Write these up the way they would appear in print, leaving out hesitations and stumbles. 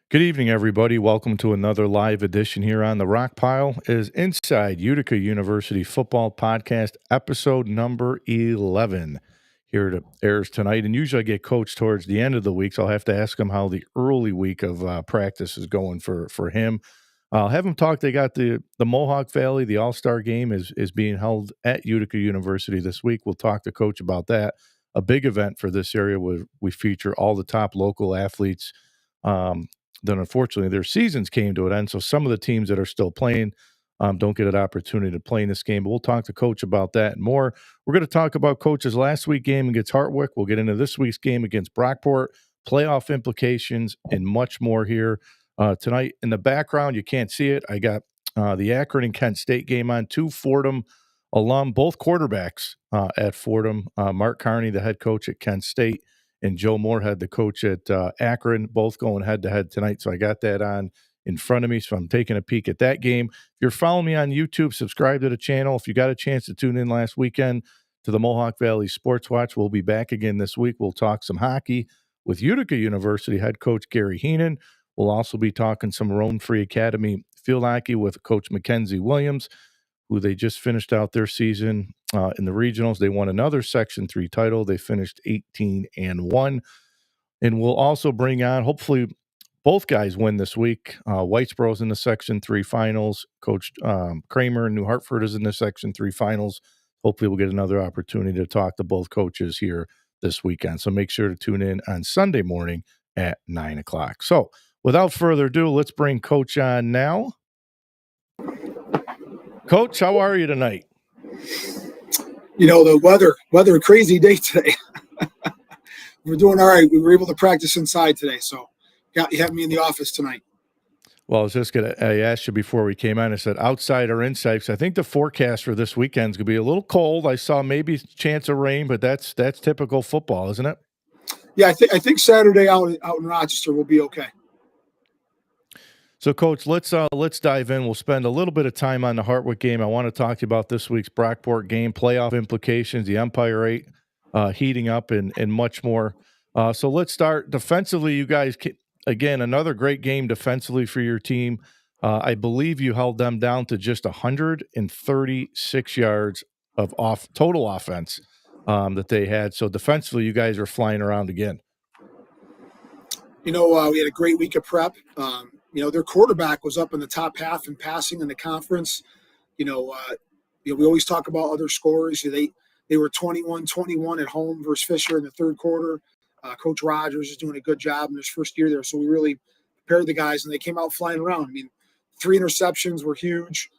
Good evening, everybody. Welcome to another live edition here on the Rock Pile is Inside Utica University Football Podcast, episode number 11. Here it airs tonight, and usually I get Coach towards the end of the week, so I'll have to ask him how the early week of practice is going for him. I'll have him talk. They got the Mohawk Valley, the All-Star game is being held at Utica University this week. We'll talk to Coach about that. A big event for this area where we feature all the top local athletes. Then unfortunately their seasons came to an end. So some of the teams that are still playing don't get an opportunity to play in this game. But we'll talk to Coach about that and more. We're going to talk about Coach's last week game against Hartwick. We'll get into this week's game against Brockport, playoff implications, and much more here tonight. In the background, you can't see it. I got the Akron and Kent State game on. Two Fordham alum, both quarterbacks at Fordham. Mark Carney, the head coach at Kent State, and Joe Moorhead, the coach at Akron, both going head-to-head tonight. So I got that on in front of me, so I'm taking a peek at that game. If you're following me on YouTube, subscribe to the channel. If you got a chance to tune in last weekend to the Mohawk Valley Sports Watch, we'll be back again this week. We'll talk some hockey with Utica University head coach Gary Heenan. We'll also be talking some Roan Free Academy field hockey with Coach Mackenzie Williams, who they just finished out their season in the regionals. They won another Section 3 title. They finished 18-1. And we'll also bring on, hopefully, both guys win this week. Whitesboro's in the Section 3 finals. Coach Kramer in New Hartford is in the Section 3 finals. Hopefully we'll get another opportunity to talk to both coaches here this weekend. So make sure to tune in on Sunday morning at 9 o'clock. So without further ado, let's bring Coach on now. Coach, how are you tonight? You know, the weather crazy day today. We're doing all right. We were able to practice inside today, so you have me in the office tonight. Well, I was just I asked you before we came on, I said outside or inside, because I think the forecast for this weekend is going to be a little cold. I saw maybe chance of rain, but that's typical football, isn't it? Yeah, I think Saturday out in Rochester will be okay. So, Coach, let's dive in. We'll spend a little bit of time on the Hartwick game. I want to talk to you about this week's Brockport game, playoff implications, the Empire 8 heating up, and much more. So let's start defensively. You guys, again, another great game defensively for your team. I believe you held them down to just 136 yards of total offense that they had. So defensively, you guys are flying around again. You know, we had a great week of prep. You know, their quarterback was up in the top half in passing in the conference. We always talk about other scores. They were 21-21 at home versus Fisher in the third quarter. Coach Rogers is doing a good job in his first year there. So we really prepared the guys, and they came out flying around. I mean, 3 interceptions were huge,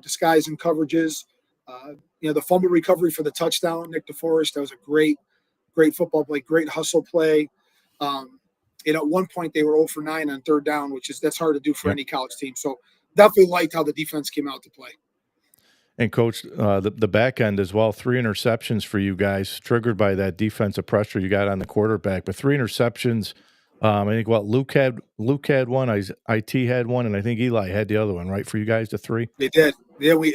disguising coverages. The fumble recovery for the touchdown, Nick DeForest, that was a great football play, great hustle play. At one point they were 0 for 9 on third down, that's hard to do for any college team. So definitely liked how the defense came out to play. And Coach, the back end as well, 3 interceptions for you guys, triggered by that defensive pressure you got on the quarterback. But 3 interceptions. I think Luke had one, IT had one, and I think Eli had the other one, right? For you guys, the 3. They did. Yeah, we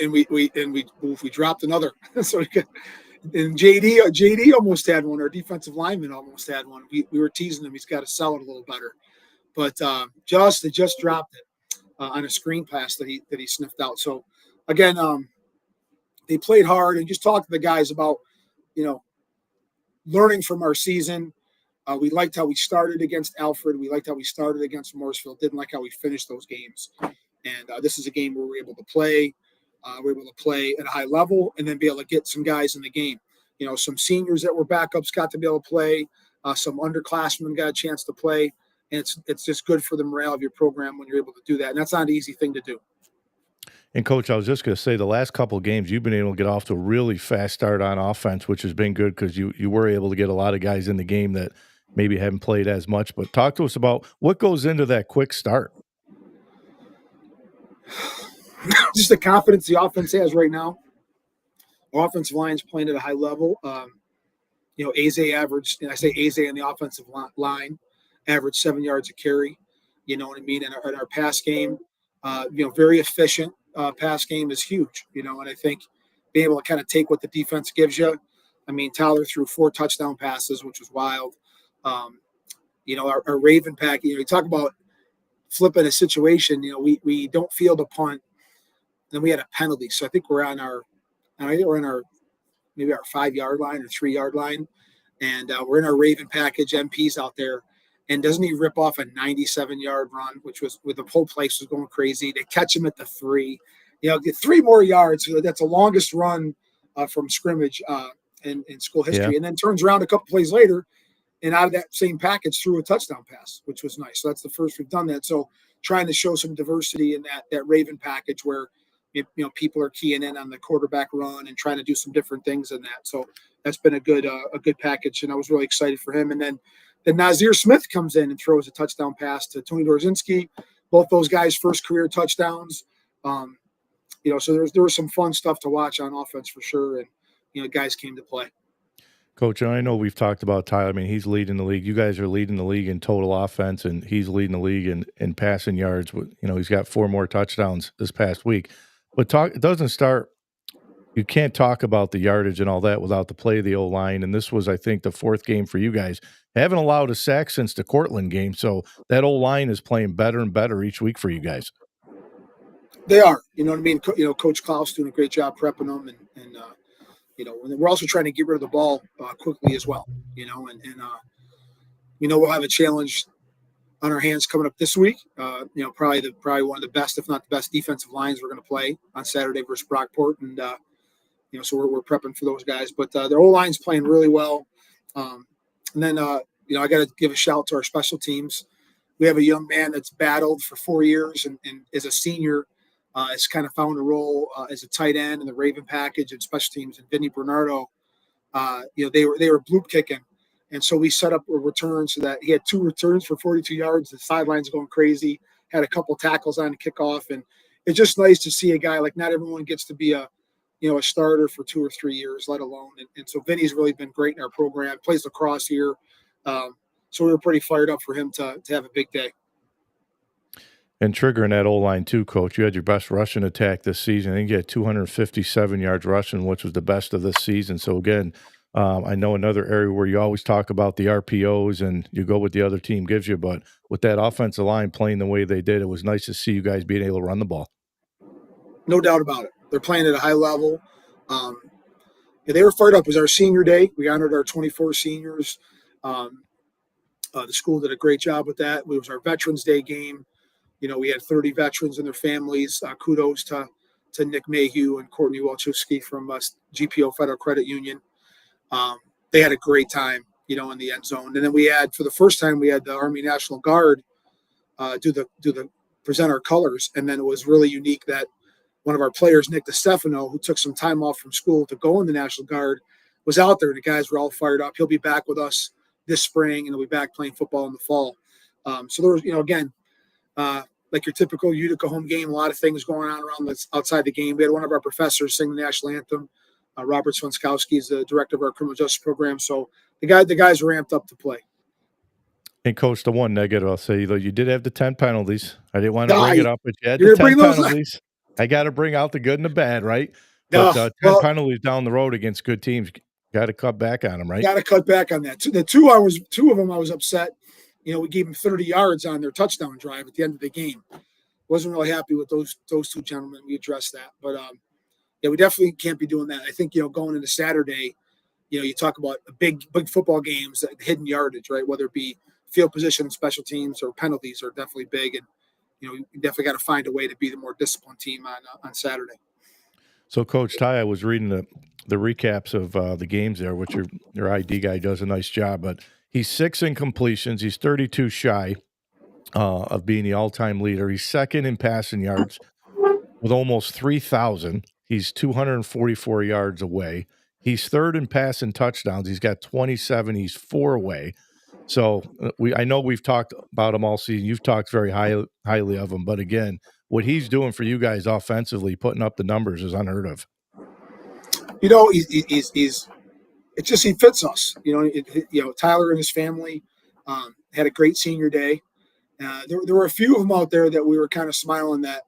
dropped another. So and JD almost had one. Our defensive lineman almost had one. We were teasing him. He's got to sell it a little better. But they just dropped it on a screen pass that he sniffed out. So again, they played hard, and just talked to the guys about, learning from our season. We liked how we started against Alfred. We liked how we started against Morrisville. Didn't like how we finished those games. And this is a game where we're able to play. We're able to play at a high level and then be able to get some guys in the game. Some seniors that were backups got to be able to play. Some underclassmen got a chance to play. And it's just good for the morale of your program when you're able to do that. And that's not an easy thing to do. And, Coach, I was just going to say the last couple of games you've been able to get off to a really fast start on offense, which has been good because you were able to get a lot of guys in the game that maybe haven't played as much. But talk to us about what goes into that quick start. Just the confidence the offense has right now. Our offensive line's playing at a high level. Aze averaged, and I say Aze on the offensive line, averaged 7 yards a carry. You know what I mean? And our pass game, very efficient. Pass game is huge, and I think being able to kind of take what the defense gives you. I mean, Tyler threw 4 touchdown passes, which was wild. Our Raven pack, you talk about flipping a situation. We don't field a punt, then we had a penalty. So I think we're on our maybe our 5-yard line or 3-yard line, and we're in our Raven package. MP's out there, and doesn't he rip off a 97-yard run, which was with the whole place was going crazy. They catch him at the 3, get 3 more yards. That's the longest run from scrimmage in school history, and then turns around a couple plays later, and out of that same package threw a touchdown pass, which was nice. So that's the first we've done that. So trying to show some diversity in that Raven package where people are keying in on the quarterback run and trying to do some different things in that. So that's been a good package, and I was really excited for him. And then Nazir Smith comes in and throws a touchdown pass to Tony Dorzinski. Both those guys' first career touchdowns. So there was some fun stuff to watch on offense for sure, and guys came to play. Coach, I know we've talked about Tyler. I mean, he's leading the league. You guys are leading the league in total offense, and he's leading the league in passing yards. He's got 4 more touchdowns this past week. But it doesn't start – you can't talk about the yardage and all that without the play of the O-line, and this was, I think, the 4th game for you guys. Haven't allowed a sack since the Cortland game, so that O-line is playing better and better each week for you guys. They are. You know what I mean? Coach Klaus doing a great job prepping them, and we're also trying to get rid of the ball quickly as well. We'll have a challenge on our hands coming up this week. Probably one of the best, if not the best, defensive lines we're going to play on Saturday versus Brockport, and so we're prepping for those guys. But their whole line's playing really well. And then I got to give a shout to our special teams. We have a young man that's battled for 4 years and is a senior. Has kind of found a role as a tight end in the Raven package and special teams. And Vinny Bernardo, they were bloop kicking, and so we set up a return so that he had 2 returns for 42 yards. The sidelines going crazy. Had a couple tackles on the kickoff, and it's just nice to see a guy like not everyone gets to be a starter for 2 or 3 years, let alone. And so Vinny's really been great in our program. Plays lacrosse here, so we were pretty fired up for him to have a big day. And triggering that O-line too, Coach. You had your best rushing attack this season. I think you had 257 yards rushing, which was the best of this season. So, again, I know another area where you always talk about the RPOs and you go with the other team gives you, but with that offensive line playing the way they did, it was nice to see you guys being able to run the ball. No doubt about it. They're playing at a high level. They were fired up. It was our senior day. We honored our 24 seniors. The school did a great job with that. It was our Veterans Day game. We had 30 veterans and their families. Kudos to Nick Mayhew and Courtney Walchowski from GPO Federal Credit Union. They had a great time, in the end zone. And then we had, for the first time, we had the Army National Guard present our colors. And then it was really unique that one of our players, Nick DeStefano, who took some time off from school to go in the National Guard, was out there. The guys were all fired up. He'll be back with us this spring, and he'll be back playing football in the fall. So there was, again, like your typical Utica home game, a lot of things going on around outside the game. We had one of our professors sing the national anthem. Robert Swanskowski is the director of our criminal justice program. So the guys are ramped up to play. And, Coach, the one negative I'll say, you did have the 10 penalties. I didn't want to bring it up, but you had the 10 penalties. I got to bring out the good and the bad, right? But 10 penalties down the road against good teams, got to cut back on them, right? Got to cut back on that. The two of them I was upset. We gave them 30 yards on their touchdown drive at the end of the game. Wasn't really happy with those 2 gentlemen. We addressed that. But, we definitely can't be doing that. I think, going into Saturday, you talk about big football games, hidden yardage, right? Whether it be field position, special teams, or penalties are definitely big. And, you definitely got to find a way to be the more disciplined team on Saturday. So, Coach Ty, I was reading the recaps of the games there, which your ID guy does a nice job, but he's 6 in completions. He's 32 shy of being the all-time leader. He's 2nd in passing yards with almost 3,000. He's 244 yards away. He's 3rd in passing touchdowns. He's got 27. He's 4 away. So I know we've talked about him all season. You've talked very highly of him. But, again, what he's doing for you guys offensively, putting up the numbers, is unheard of. He's it's just he fits us. Tyler and his family had a great senior day. There were a few of them out there that we were kind of smiling that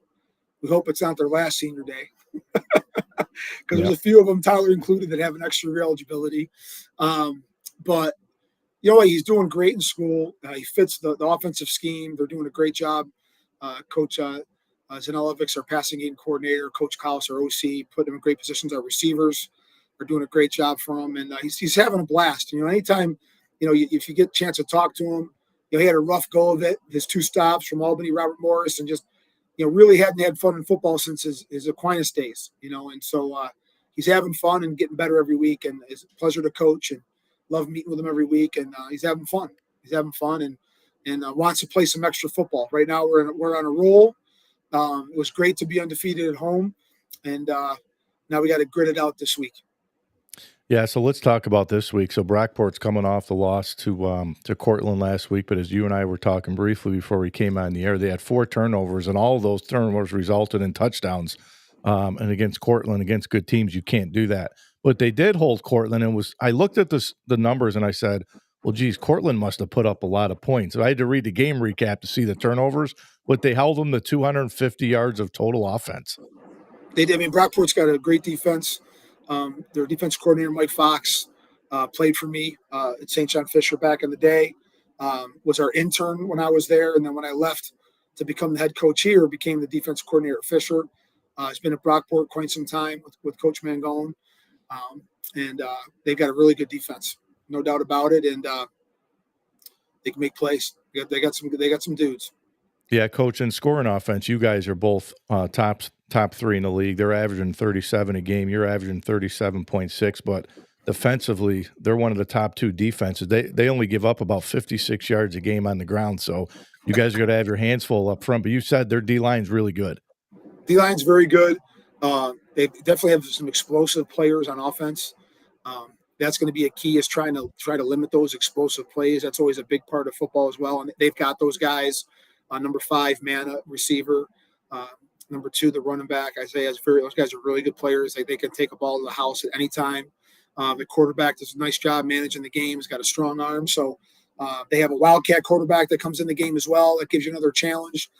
we hope it's not their last senior day, because there's a few of them, Tyler included, that have an extra year eligibility. But he's doing great in school. He fits the offensive scheme. They're doing a great job Coach Zanelovic, our passing game coordinator, Coach Kaus, our OC, put him in great positions. Our receivers are doing a great job for him, and he's having a blast. Anytime, if you get a chance to talk to him, he had a rough go of it. His 2 stops from Albany, Robert Morris, and just really hadn't had fun in football since his Aquinas days. And so he's having fun and getting better every week, and it's a pleasure to coach and love meeting with him every week. And he's having fun. He's having fun and wants to play some extra football. Right now we're on a roll. It was great to be undefeated at home, and now we got to grit it out this week. Yeah, so let's talk about this week. So Brockport's coming off the loss to Cortland last week, but as you and I were talking briefly before we came on the air, they had 4 turnovers, and all of those turnovers resulted in touchdowns. And against Cortland, against good teams, you can't do that. But they did hold Cortland, and I looked at the numbers and I said, well, geez, Cortland must have put up a lot of points. I had to read the game recap to see the turnovers, but they held them to 250 yards of total offense. Brockport's got a great defense. Their defense coordinator, Mike Fox, played for me at St. John Fisher back in the day, was our intern when I was there. And then when I left to become the head coach here, became the defense coordinator at Fisher. He's been at Brockport quite some time with Coach Mangone. And they've got a really good defense, no doubt about it. And they can make plays. They got some dudes. Yeah, Coach, in scoring offense, you guys are both top 3 in the league. They're averaging 37 a game. You're averaging 37.6, but defensively, they're one of the top 2 defenses. They only give up about 56 yards a game on the ground, so you guys are going to have your hands full up front. But you said their D-line's really good. D-line's very good. They definitely have some explosive players on offense. That's going to be a key, is trying to limit those explosive plays. That's always a big part of football as well, and they've got those guys. Number 5, Manna, receiver. Number 2, the running back, Isaiah. Those guys are really good players. They can take a ball to the house at any time. The quarterback does a nice job managing the game. He's got a strong arm. So they have a wildcat quarterback that comes in the game as well. That gives you another challenge.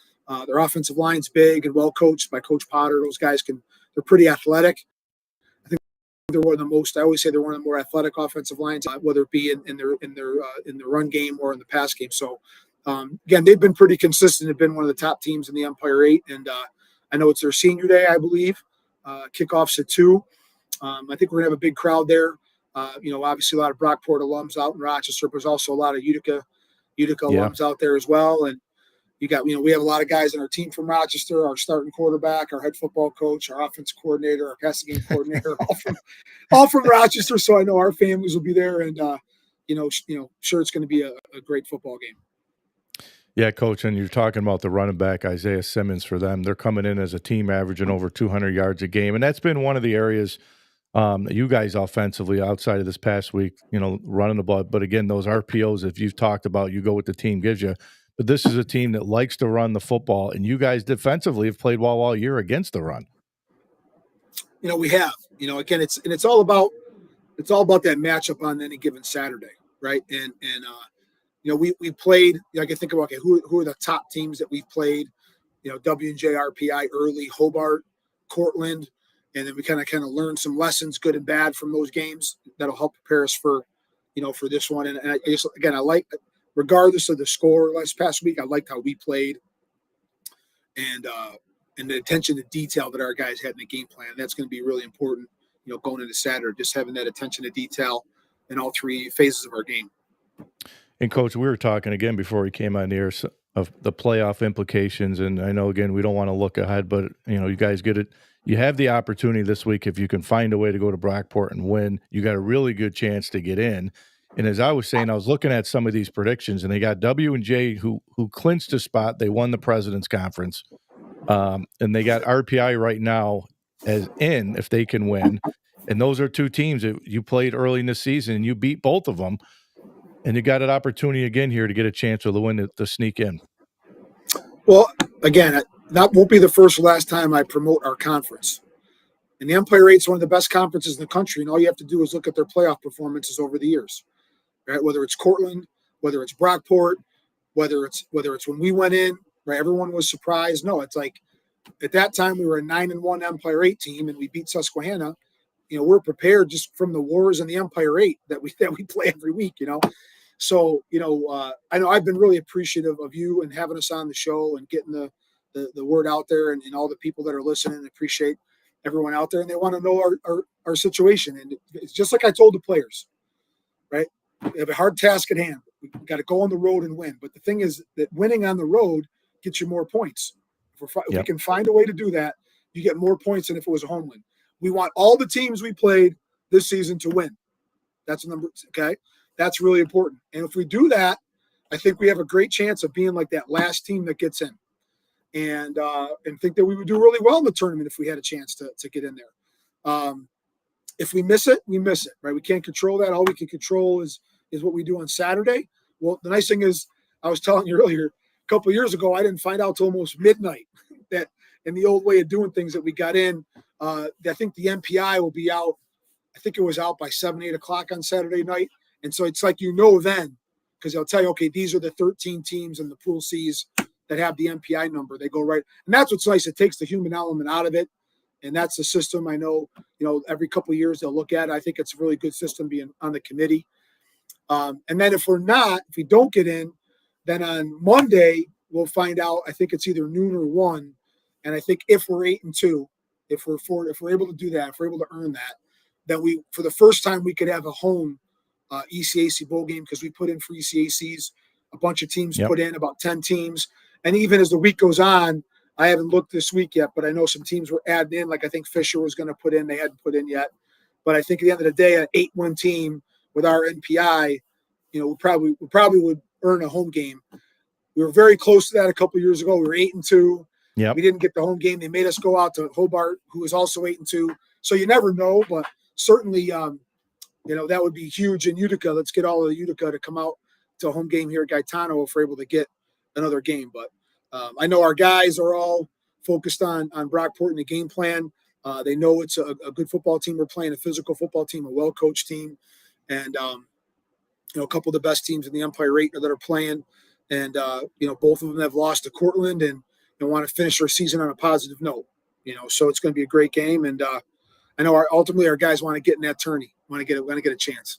Their offensive line's big and well coached by Coach Potter. Those guys they're pretty athletic. I think they're one of the most. I always say they're one of the more athletic offensive lines, whether it be in the run game or in the pass game. So. Again, they've been pretty consistent. They've been one of the top teams in the Empire 8, and I know it's their senior day, I believe. Kickoffs at 2. I think we're gonna have a big crowd there. Obviously a lot of Brockport alums out in Rochester, but there's also a lot of Utica alums out there as well. And we have a lot of guys on our team from Rochester. Our starting quarterback, our head football coach, our offense coordinator, our passing game coordinator, all from Rochester. So I know our families will be there, and sure, it's going to be a great football game. Yeah, Coach, and you're talking about the running back, Isaiah Simmons, for them. They're coming in as a team averaging over 200 yards a game, and that's been one of the areas that you guys offensively, outside of this past week, running the ball. But again, those RPOs, if you've talked about, you go with the team gives you. But this is a team that likes to run the football, and you guys defensively have played well all year against the run. We have. Again, it's all about that matchup on any given Saturday, right? And we played. I can think about, okay, who are the top teams that we've played? W&J, RPI, early, Hobart, Cortland, and then we kind of learned some lessons, good and bad, from those games that'll help prepare us for this one. And I just, again, I like, regardless of the score last past week, I liked how we played, and the attention to detail that our guys had in the game plan. That's going to be really important, going into Saturday, just having that attention to detail in all 3 phases of our game. And Coach, we were talking again before we came on the air of the playoff implications, and I know, again, we don't want to look ahead, but you guys get it. You have the opportunity this week, if you can find a way to go to Brockport and win, you got a really good chance to get in. And as I was saying, I was looking at some of these predictions, and they got W&J who clinched a spot. They won the President's Conference, and they got RPI right now as in if they can win. And those are 2 teams that you played early in the season, and you beat both of them. And you got an opportunity again here to get a chance with the win to sneak in. Well, again, that won't be the first or last time I promote our conference. And the Empire 8 is one of the best conferences in the country, and all you have to do is look at their playoff performances over the years, right? Whether it's Cortland, whether it's Brockport, whether it's when we went in, right? Everyone was surprised. No, it's like at that time we were a 9-1 Empire 8 team, and we beat Susquehanna. We're prepared just from the wars in the Empire 8 that we play every week. So I know I've been really appreciative of you and having us on the show and getting the the word out there, and all the people that are listening. Appreciate everyone out there, and they want to know our situation. And it's just like I told the players, right? We have a hard task at hand. We got to go on the road and win. But the thing is that winning on the road gets you more points. If we can find a way to do that, you get more points than if it was a home win. We want all the teams we played this season to win. That's the number. Okay, that's really important. And if we do that, I think we have a great chance of being like that last team that gets in, and think that we would do really well in the tournament if we had a chance to get in there. If we miss it, we miss it, right? We can't control that. All we can control is what we do on Saturday. Well, the nice thing is, I was telling you earlier, a couple of years ago, I didn't find out till almost midnight that in the old way of doing things that we got in. I think the MPI will be out. I think it was out by 7, 8 o'clock on Saturday night. And so it's like, then, because they'll tell you, okay, these are the 13 teams in the Pool C's that have the MPI number. They go right. And that's what's nice. It takes the human element out of it. And that's the system. I know, every couple of years they'll look at it. I think it's a really good system being on the committee. And then if we don't get in, then on Monday, we'll find out. I think it's either noon or 1. And I think if we're 8-2, if we're able to do that, if we're able to earn that, then for the first time, we could have a home ECAC bowl game, because we put in for ECACs. A bunch of teams put in, about 10 teams. And even as the week goes on, I haven't looked this week yet, but I know some teams were adding in. Like I think Fisher was going to put in. They hadn't put in yet. But I think at the end of the day, an 8-1 team with our NPI, we probably would earn a home game. We were very close to that a couple of years ago. We were 8-2. Yep. We didn't get the home game. They made us go out to Hobart, who was also 8-2. So you never know, but certainly, that would be huge in Utica. Let's get all of Utica to come out to a home game here at Gaetano if we're able to get another game. But I know our guys are all focused on Brockport and the game plan. They know it's a good football team. We're playing a physical football team, a well-coached team, and a couple of the best teams in the Empire 8 that are playing. And both of them have lost to Cortland, and want to finish their season on a positive note. So it's going to be a great game. And I know ultimately our guys want to get in that tourney, want to get a chance.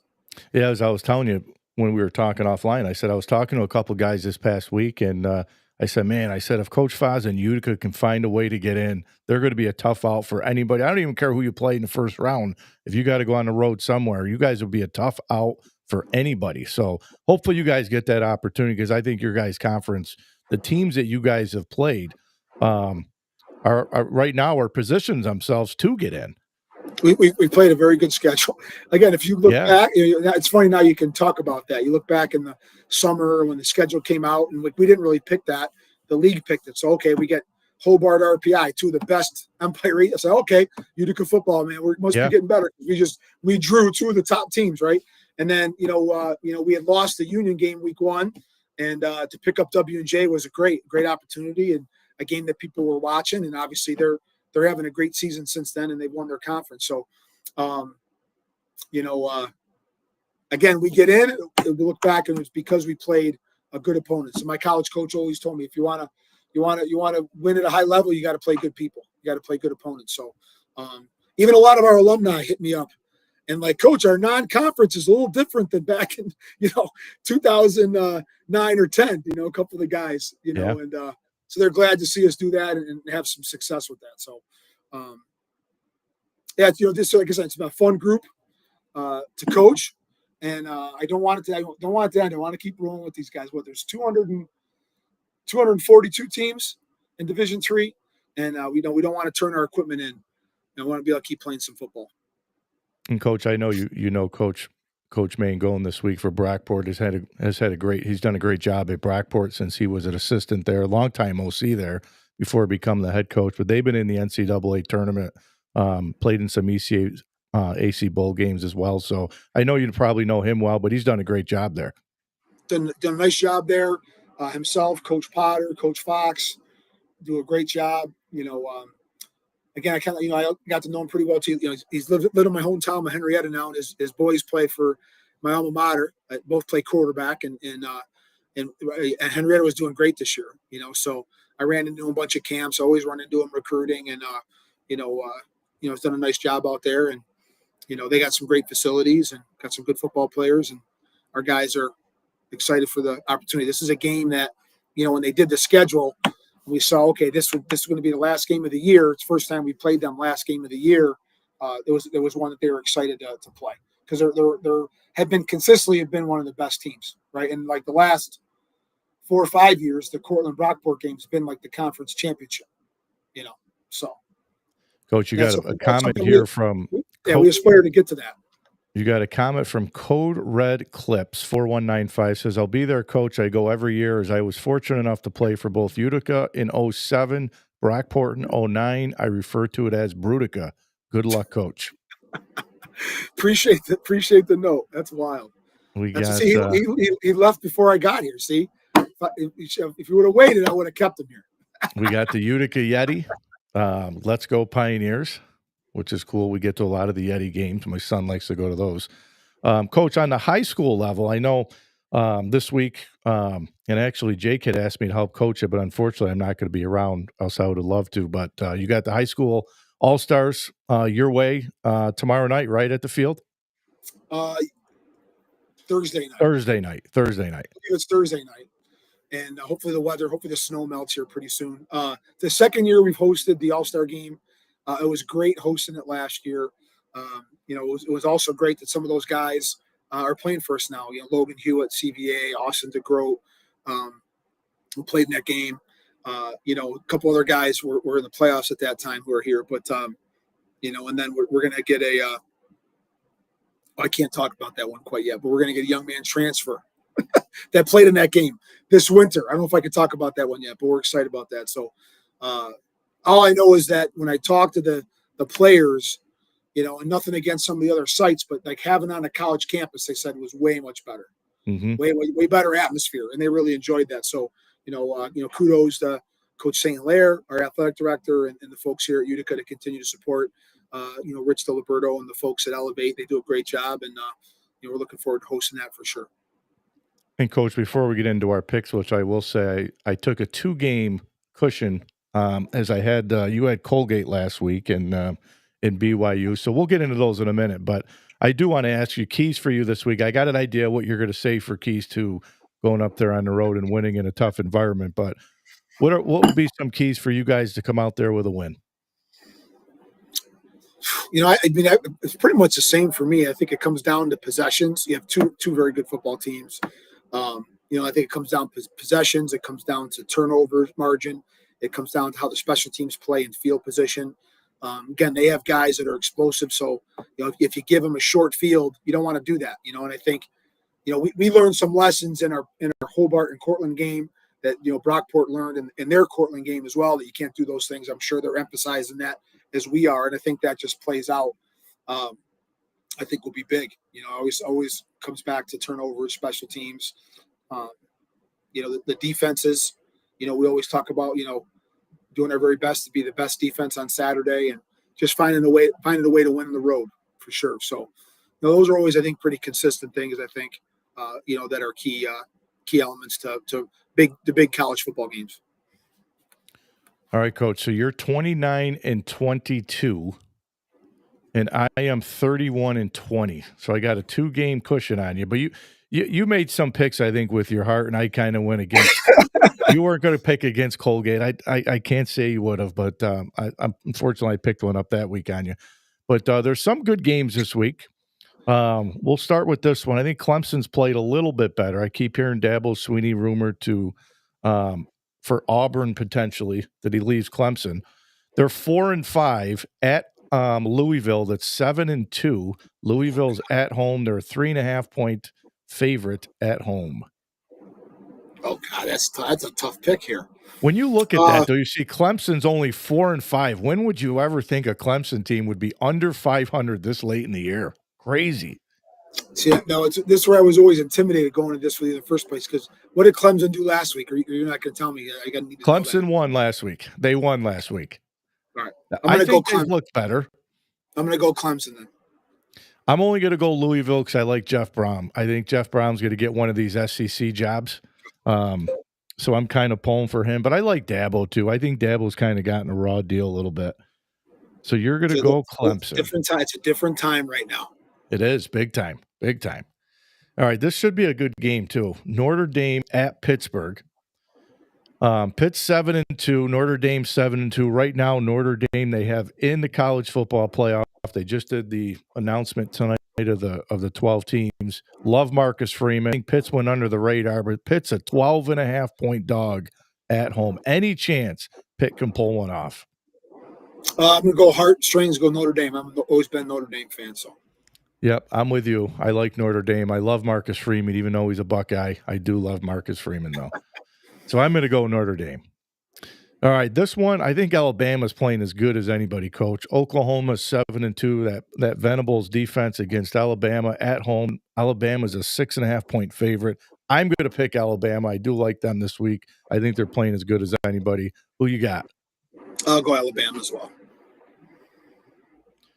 Yeah, as I was telling you when we were talking offline, I said I was talking to a couple of guys this past week, and I said, if Coach Faz and Utica can find a way to get in, they're going to be a tough out for anybody. I don't even care who you play in the first round. If you got to go on the road somewhere, you guys will be a tough out for anybody. So hopefully you guys get that opportunity, because I think your guys' conference, the teams that you guys have played, are right now are positions themselves to get in. We played a very good schedule. Again, if you look back, it's funny now you can talk about that. You look back in the summer when the schedule came out, and we didn't really pick that. The league picked it. So, okay, we get Hobart, RPI, 2 of the best Empire 8. I said, okay, Utica football, man, we must be getting better. We drew 2 of the top teams, right? And then, we had lost the Union game week 1, and to pick up W&J was a great opportunity, and a game that people were watching, and obviously they're having a great season since then, and they've won their conference. So, again, we get in, we look back, and it's because we played a good opponent. So my college coach always told me, if you want to win at a high level, you got to play good people. You got to play good opponents. So, even a lot of our alumni hit me up and like, Coach, our non-conference is a little different than back in, 2009 or 10, a couple of the guys, and, so they're glad to see us do that and have some success with that. So, this, like I said, it's been a fun group to coach, and I don't want it to end. I want to keep rolling with these guys. There's 242 teams in Division III, and we don't want to turn our equipment in. I want to be able to keep playing some football. And Coach, I know Coach Mangone this week for Brockport he's done a great job at Brockport since he was an assistant there, a long time OC there before becoming the head coach. But they've been in the NCAA tournament, played in some AC bowl games as well. So I know you probably know him well, but he's done a great job there. Done a nice job there himself. Coach Potter, Coach Fox do a great job. Again, I I got to know him pretty well too. He's lived in my hometown of Henrietta now, and his boys play for my alma mater. Both play quarterback, and Henrietta was doing great this year. So I ran into him a bunch of camps. I always run into him recruiting, and he's done a nice job out there. And they got some great facilities and got some good football players, and our guys are excited for the opportunity. This is a game that when they did the schedule, We saw, okay, this is going to be the last game of the year. It's the first time we played them last game of the year. There was one that they were excited to play because they're have been one of the best teams, right? And like the last 4 or 5 years, the Cortland Brockport game's been like the conference championship, So, Coach, you got a comment something here from we aspire to get to that. You got a comment from Code Red Clips 4195 says, I'll be there, Coach. I go every year as I was fortunate enough to play for both Utica in 07, Brockport in 09. I refer to it as Brutica. Good luck, Coach. Appreciate the note. That's wild. He left before I got here. See, if you would have waited, I would have kept him here. We got the Utica Yeti. Let's go Pioneers, which is cool. We get to a lot of the Yeti games. My son likes to go to those. Coach, on the high school level, I know this week, and actually Jake had asked me to help coach it, but unfortunately I'm not going to be around, else I would have loved to. But you got the high school All-Stars your way tomorrow night, right, at the field? Thursday night. Thursday night. It's Thursday night. And hopefully the snow melts here pretty soon. The second year we've hosted the All-Star game. It was great hosting it last year. It was also great that some of those guys are playing for us now. Logan Hewitt, CVA, Austin DeGroat, who played in that game. A couple other guys were in the playoffs at that time who are here. But, and then we're going to get I can't talk about that one quite yet, but we're going to get a young man transfer that played in that game this winter. I don't know if I could talk about that one yet, but we're excited about that. So all I know is that when I talk to the players, and nothing against some of the other sites, but like having on a college campus, they said was way much better, way better atmosphere, and they really enjoyed that. So, kudos to Coach St. Hilaire, our athletic director, and the folks here at Utica to continue to support, Rich DeLiberto and the folks at Elevate. They do a great job, and we're looking forward to hosting that for sure. And Coach, before we get into our picks, which I will say, I took a 2-game cushion as I had you had Colgate last week and in BYU, so we'll get into those in a minute. But I do want to ask you keys for you this week. I got an idea what you're going to say for keys to going up there on the road and winning in a tough environment. But what would be some keys for you guys to come out there with a win? It's pretty much the same for me. I think it comes down to possessions. You have two very good football teams. I think it comes down to possessions. It comes down to turnover margin. It comes down to how the special teams play and field position. Again, they have guys that are explosive. So, if you give them a short field, you don't want to do that. And I think, we learned some lessons in our Hobart and Cortland game that, Brockport learned in their Cortland game as well, that you can't do those things. I'm sure they're emphasizing that as we are. And I think that just plays out. I think will be big. Always comes back to turnovers, special teams. The defenses, we always talk about, doing our very best to be the best defense on Saturday and just finding a way to win on the road for sure. So, those are always, I think, pretty consistent things. I think, that are key elements to the big college football games. All right, Coach. So you're 29-22. And I am 31-20, so I got a 2-game cushion on you. But you made some picks, I think, with your heart, and I kind of went against. You weren't going to pick against Colgate. I can't say you would have, but unfortunately I picked one up that week on you. But there's some good games this week. We'll start with this one. I think Clemson's played a little bit better. I keep hearing Dabo Swinney rumored to for Auburn potentially that he leaves Clemson. They're 4-5 at Louisville. That's 7-2. Louisville's at home. They're a 3.5-point favorite at home. Oh God, that's a tough pick here. When you look at that, though, you see Clemson's only 4-5. When would you ever think a Clemson team would be under 500 this late in the year? Crazy. See, no, this is where I was always intimidated going to this in the first place. Because what did Clemson do last week? Or you're not going to tell me? Clemson won last week. They won last week. All right. I think they look better. I'm going to go Clemson then. I'm only going to go Louisville because I like Jeff Brom. I think Jeff Brom's going to get one of these SEC jobs. So I'm kind of pulling for him. But I like Dabo, too. I think Dabo's kind of gotten a raw deal a little bit. So you're going to go Clemson. It's a different time right now. It is. Big time. Big time. All right, this should be a good game, too. Notre Dame at Pittsburgh. Pitt's 7-2, Notre Dame 7-2. Right now, Notre Dame they have in the college football playoff. They just did the announcement tonight of the 12 teams. Love Marcus Freeman. I think Pitt's went under the radar, but Pitt's a 12.5-point dog at home. Any chance Pitt can pull one off? I'm going to go heartstrings, go Notre Dame. I've always been a Notre Dame fan, so. Yep, I'm with you. I like Notre Dame. I love Marcus Freeman, even though he's a Buckeye. I do love Marcus Freeman, though. So I'm going to go Notre Dame. All right, this one, I think Alabama's playing as good as anybody, Coach. Oklahoma 7-2. That Venables defense against Alabama at home. Alabama's a 6.5-point favorite. I'm going to pick Alabama. I do like them this week. I think they're playing as good as anybody. Who you got? I'll go Alabama as well.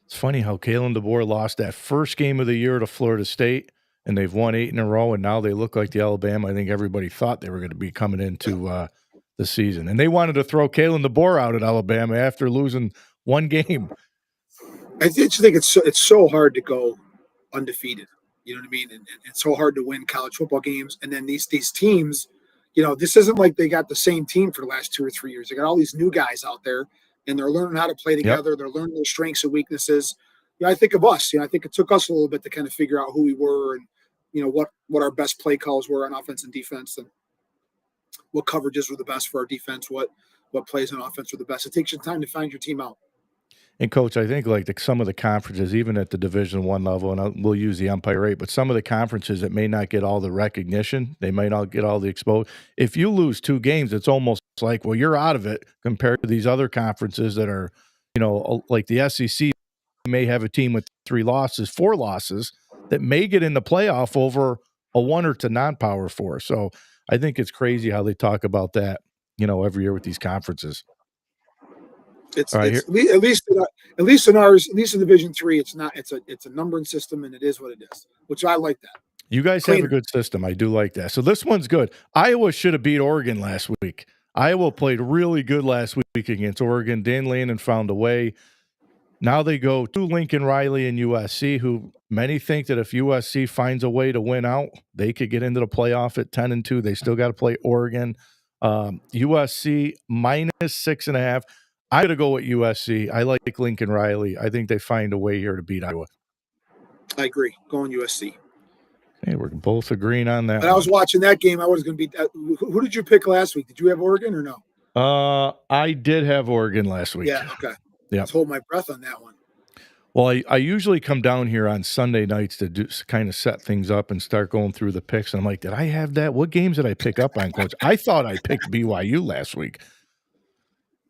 It's funny how Kalen DeBoer lost that first game of the year to Florida State, and they've won 8 in a row, and now they look like the Alabama I think everybody thought they were going to be coming into the season. And they wanted to throw Kalen DeBoer out at Alabama after losing one game. I just think it's so hard to go undefeated. You know what I mean? And it's so hard to win college football games. And then these teams, this isn't like they got the same team for the last 2 or 3 years. They got all these new guys out there, and they're learning how to play together. Yep. They're learning their strengths and weaknesses. I think of us. I think it took us a little bit to kind of figure out who we were and what our best play calls were on offense and defense, and what coverages were the best for our defense, what plays on offense were the best. It takes you time to find your team out. And, Coach, I think like some of the conferences, even at the Division I level, and we'll use the Empire 8, but some of the conferences that may not get all the recognition, they may not get all the exposure. If you lose 2 games, it's almost like, well, you're out of it compared to these other conferences that are, like the SEC may have a team with 3 losses, 4 losses that may get in the playoff over a 1 or 2 non-power 4. So I think it's crazy how they talk about that, every year with these conferences. It's at least in ours, at least in Division III, it's not. It's a numbering system, and it is what it is. Which I like that. You guys have a good system. I do like that. So this one's good. Iowa should have beat Oregon last week. Iowa played really good last week against Oregon. Dan Lannon found a way. Now they go to Lincoln Riley and USC, who many think that if USC finds a way to win out, they could get into the playoff at 10-2. They still got to play Oregon. USC minus 6.5. I'm going to go with USC. I like Lincoln Riley. I think they find a way here to beat Iowa. I agree. Going USC. Hey, we're both agreeing on that. And I was watching that game. I was going to be. Who did you pick last week? Did you have Oregon or no? I did have Oregon last week. Yeah. Okay. Yeah. Let's hold my breath on that one. Well, I usually come down here on Sunday nights to kind of set things up and start going through the picks. And I'm like, did I have that? What games did I pick up on, Coach? I thought I picked BYU last week.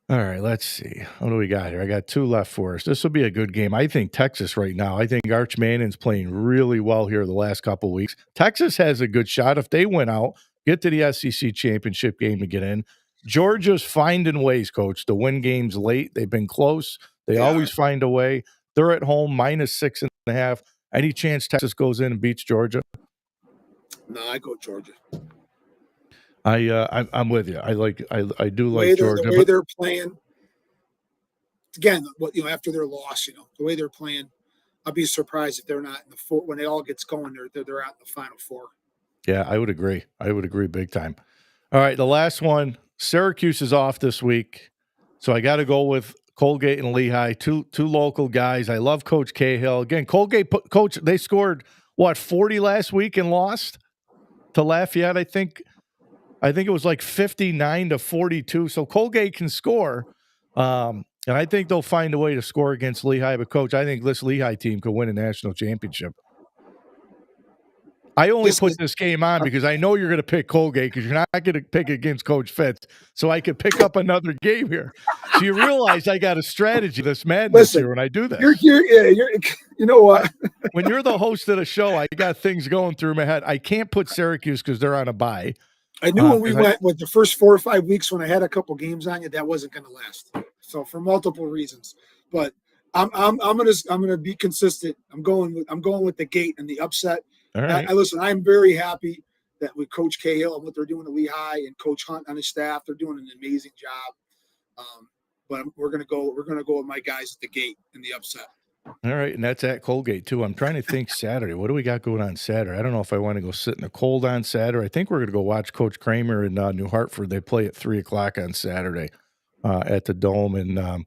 All right, let's see. What do we got here? I got 2 left for us. This will be a good game. I think Texas right now. I think Arch Mannon's playing really well here the last couple of weeks. Texas has a good shot. If they win out, get to the SEC championship game to get in. Georgia's finding ways, Coach, to win games late. They've been close. They always find a way. They're at home, minus 6.5. Any chance Texas goes in and beats Georgia? No, I go Georgia. I'm with you. I do like Georgia. The way they're playing, again, after their loss, the way they're playing, I'd be surprised if they're not in the 4 when it all gets going. They're out in the Final 4. Yeah, I would agree. I would agree big time. All right, the last one. Syracuse is off this week, so I got to go with Colgate and Lehigh, two local guys. I love Coach Cahill. Again, Colgate, Coach, they scored, 40 last week and lost to Lafayette, I think it was like 59-42. So Colgate can score, and I think they'll find a way to score against Lehigh. But, Coach, I think this Lehigh team could win a national championship. I only put this game on because I know you're going to pick Colgate because you're not going to pick against Coach Fitz, so I could pick up another game here. So you realize I got a strategy this madness here when I do this. You know what? When you're the host of the show, I got things going through my head. I can't put Syracuse because they're on a bye. I knew when we went with the first 4 or 5 weeks when I had a couple games on you, that wasn't going to last. So for multiple reasons, but I'm gonna be consistent. I'm going with the Gate and the upset. All right. Listen, I'm very happy that with Coach Cahill and what they're doing at Lehigh and Coach Hunt on his staff, they're doing an amazing job. But we're gonna go with my guys at the Gate and the upset. All right, and that's at Colgate too. I'm trying to think Saturday. What do we got going on Saturday? I don't know if I want to go sit in the cold on Saturday. I think we're going to go watch Coach Kramer in New Hartford. They play at 3 o'clock on Saturday at the Dome. And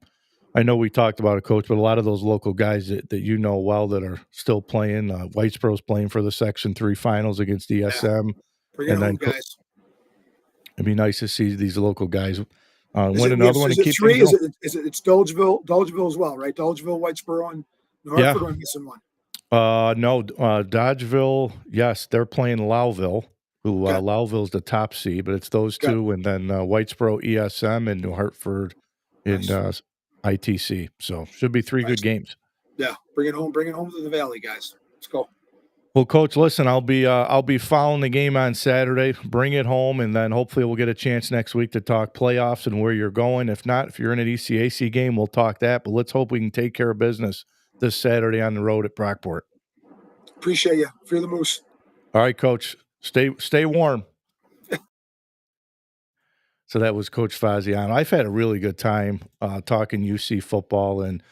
I know we talked about it, Coach, but a lot of those local guys that you know well that are still playing. Whitesboro's playing for the Section 3 finals against ESM. Bring it And home, then guys. it'd be nice to see these local guys Is win it we have another one is and it keep things three? going. It's Dolgeville as well, right? Dolgeville, Whitesboro, and New Yeah. Hartford. Or I'm missing one. No, Dodgeville, yes, they're playing Lowville, who Okay. Lowville's the top seed, but it's those Okay. two, and then Whitesboro, ESM, and New Hartford in Nice. ITC. So should be three good Nice. games. Yeah. Bring it home. Bring it home to the Valley, guys. Let's go. Well, Coach, listen, I'll be following the game on Saturday. Bring it home, and then hopefully we'll get a chance next week to talk playoffs and where you're going. If not, if you're in an ECAC game, we'll talk that. But let's hope we can take care of business this Saturday on the road at Brockport. Appreciate you. Fear the Moose. All right, Coach. Stay warm. So that was Coach Faggiano. I've had a really good time talking UC football, and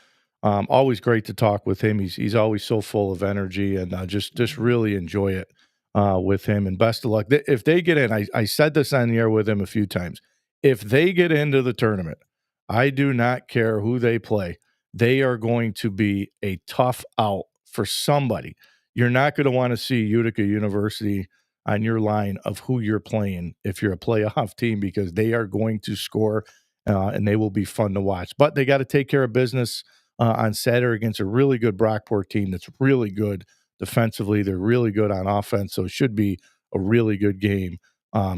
always great to talk with him. He's always so full of energy, and just really enjoy it with him. And best of luck. If they get in, I said this on the air with him a few times. If they get into the tournament, I do not care who they play. They are going to be a tough out for somebody. You're not going to want to see Utica University on your line of who you're playing if you're a playoff team, because they are going to score and they will be fun to watch. But they got to take care of business on Saturday against a really good Brockport team that's really good defensively. They're really good on offense, so it should be a really good game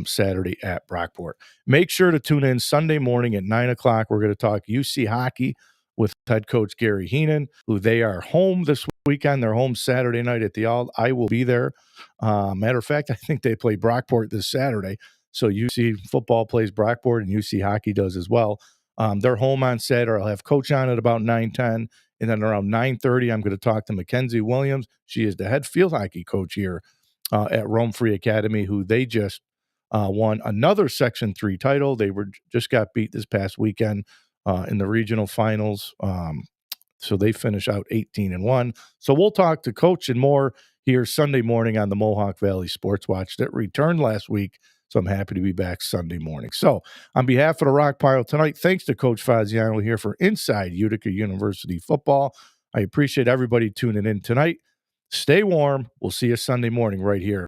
Saturday at Brockport. Make sure to tune in Sunday morning at 9 o'clock. We're going to talk UC hockey with head coach Gary Heenan, who they are home this weekend. They're home Saturday night at the Alt. I will be there. Matter of fact, I think they play Brockport this Saturday. So UC football plays Brockport and UC hockey does as well. They're home on Saturday. I'll have Coach on at about 9:10. And then around 9:30, I'm going to talk to Mackenzie Williams. She is the head field hockey coach here at Rome Free Academy, who they just won another Section 3 title. They just got beat this past weekend in the regional finals. So they finish out 18-1. So we'll talk to Coach and more here Sunday morning on the Mohawk Valley Sports Watch that returned last week. So I'm happy to be back Sunday morning. So on behalf of the Rock Pile tonight, thanks to Coach Faggiano here for Inside Utica University Football. I appreciate everybody tuning in tonight. Stay warm. We'll see you Sunday morning right here